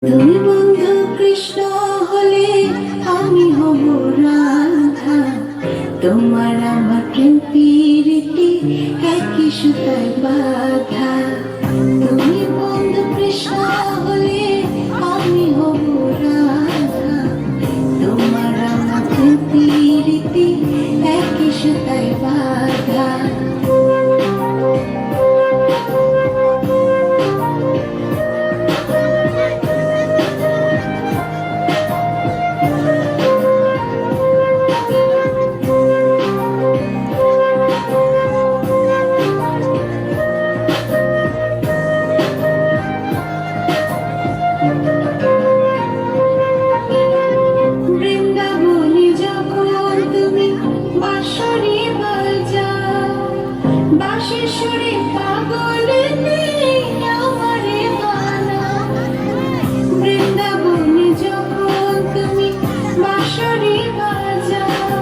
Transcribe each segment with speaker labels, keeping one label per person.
Speaker 1: তুমি বন্ধু কৃষ্ণ হলে আমি হব রাধা। তোমার আমার প্রেম প্রীতি একই সুতায় বাঁধা। তুমি বন্ধু কৃষ্ণ হলে আমি হব রাধা। তোমার আমার প্রেম প্রীতি একই সুতায় বাঁধা। বৃন্দাবনে যখন তুমি বাঁশরি বাজাও, বাঁশির সুরে পাগলেতে আমারে বানাও। বৃন্দাবনে যখন তুমি বাঁশরি বাজাও,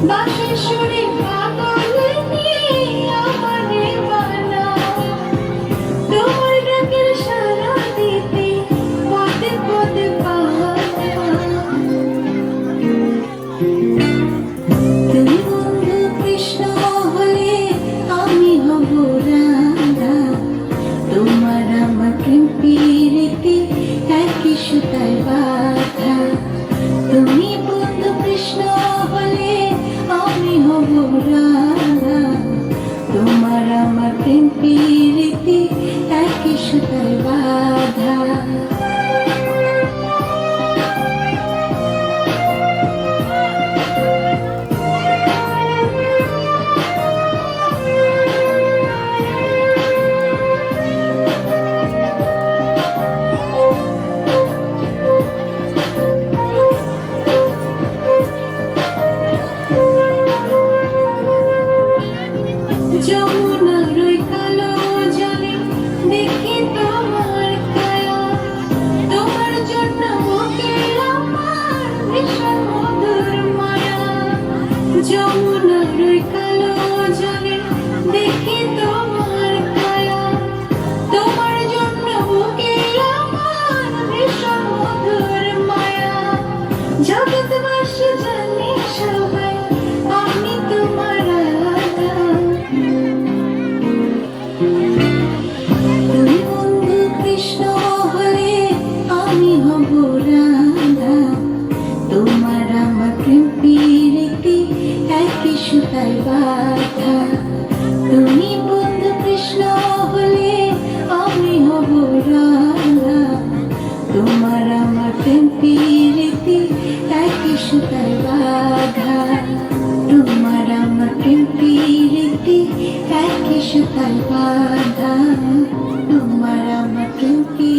Speaker 1: বাঁশির সুরে পাগলেতে আমারে বানাও। তোমার ডাকের সাড়া দিতে পদে পদে তুমি বন্ধু কৃষ্ণ হলে আমি হব রাধা। তোমার আমার প্রেম প্রীতি একই সুতায় বাঁধা। তুমি বন্ধু কৃষ্ণ হলে আমি হব রাধা। তোমার আমার প্রেম প্রীতি একই সুতায় বাঁধা। যমুনার ওই কালো জলে দেখি তোমার কায়া। তোমার জন্য বুকের আমার ভীষণ মধুর মায়া। যমুনার ওই কালো জলে দেখি তোমার কায়া। তোমার জন্য বুকের আমার ভীষণ মধুর মায়া। জগৎবাসী জানে সবাই আমি তোমার রাধা। তুমি বন্ধু কৃষ্ণ হলে আমি হব রাধা। তোমার আমার প্রেম প্রীতি একই সুতায় বাঁধা। তুমি বন্ধু কৃষ্ণ হলে আমি হব রাধা। তোমার আমার প্রেম প্রীতি একই সুতায় বাঁধা। তোমার আমার প্রেম প্রীতি একই সুতায় বাঁধা। তোমার আমার প্রেম প্রীতি।